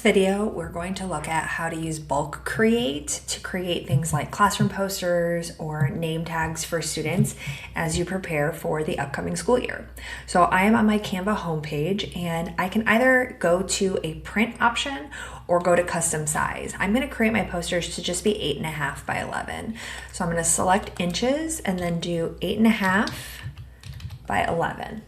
video, we're going to look at how to use bulk create to create things like classroom posters or name tags for students as you prepare for the upcoming school year. So I am on my Canva homepage and I can either go to a print option or go to custom size. I'm going to create my posters to just be 8.5 by 11. So I'm going to select inches and then do 8.5 by 11.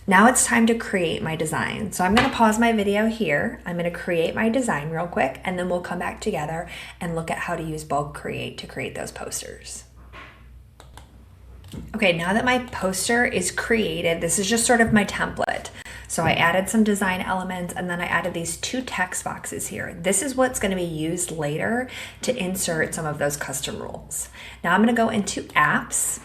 Now it's time to create my design. So I'm going to pause my video here. I'm going to create my design real quick, and then we'll come back together and look at how to use bulk create to create those posters. Okay, now that my poster is created, this is just sort of my template. So I added some design elements and then I added these 2 text boxes here. This is what's going to be used later to insert some of those custom rules. Now I'm going to go into apps.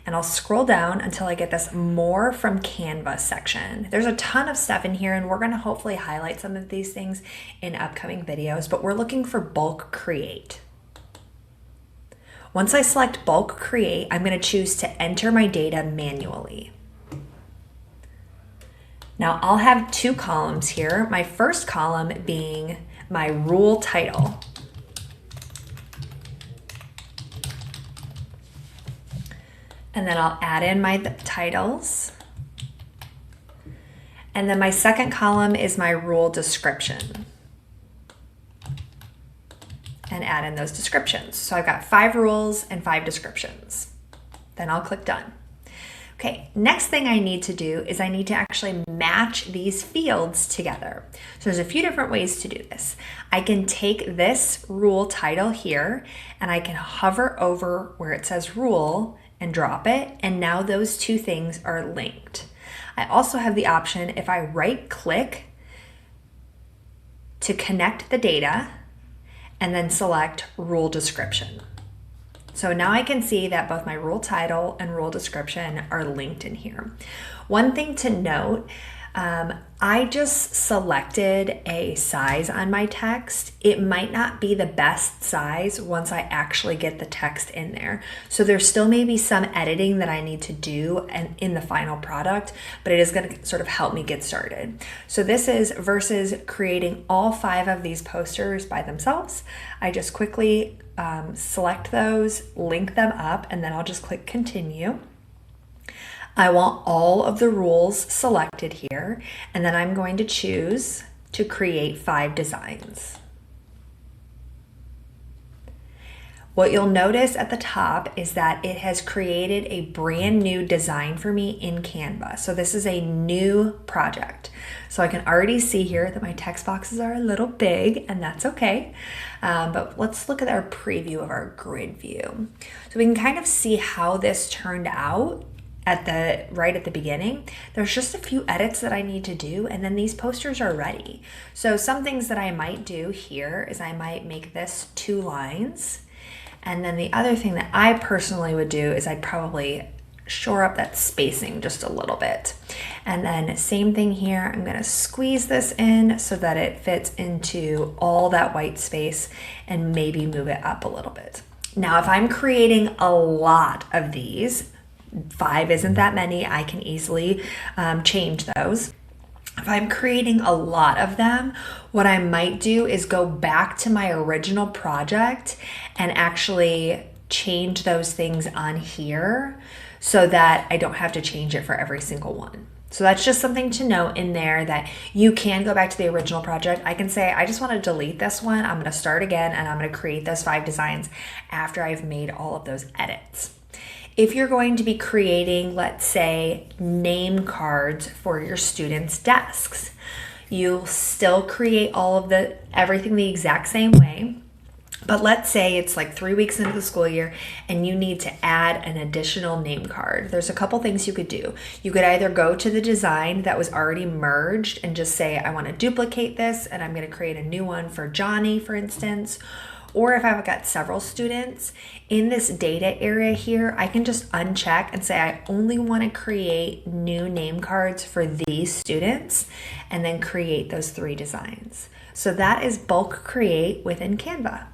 And I'll scroll down until I get this more from Canva section. There's a ton of stuff in here and we're going to hopefully highlight some of these things in upcoming videos, but we're looking for bulk create. Once I select bulk create, I'm going to choose to enter my data manually. Now I'll have 2 columns here. My first column being my rule title. And then I'll add in my titles. And then my second column is my rule description. And add in those descriptions. So I've got 5 rules and 5 descriptions. Then I'll click done. Okay, next thing I need to do is I need to actually match these fields together. So there's a few different ways to do this. I can take this rule title here and I can hover over where it says rule and drop it, and now those 2 things are linked. I also have the option, if I right click, to connect the data and then select rule description. So now I can see that both my rule title and rule description are linked in here. One thing to note, I just selected a size on my text. It might not be the best size once I actually get the text in there. So there still may be some editing that I need to do in the final product, but it is going to sort of help me get started. So this is versus creating all 5 of these posters by themselves. I just quickly select those, link them up, and then I'll just click continue. I want all of the rules selected here, and then I'm going to choose to create 5 designs. What you'll notice at the top is that it has created a brand new design for me in Canva. So this is a new project. So I can already see here that my text boxes are a little big, and that's okay. But let's look at our preview of our grid view. So we can kind of see how this turned out right at the beginning. There's just a few edits that I need to do, and then these posters are ready. So some things that I might do here is I might make this 2 lines. And then the other thing that I personally would do is I'd probably shore up that spacing just a little bit. And then same thing here, I'm going to squeeze this in so that it fits into all that white space and maybe move it up a little bit. Now, if I'm creating a lot of these, 5 isn't that many, I can easily change those. If I'm creating a lot of them, what I might do is go back to my original project and actually change those things on here so that I don't have to change it for every single one. So that's just something to note in there, that you can go back to the original project. I can say, I just want to delete this one. I'm going to start again and I'm going to create those 5 designs after I've made all of those edits. If you're going to be creating, let's say, name cards for your students' desks, you'll still create everything the exact same way. But let's say it's like 3 weeks into the school year and you need to add an additional name card. There's a couple things you could do. You could either go to the design that was already merged and just say, I want to duplicate this and I'm going to create a new one for Johnny, for instance. Or if I've got several students in this data area here, I can just uncheck and say I only want to create new name cards for these students and then create those 3 designs. So that is bulk create within Canva.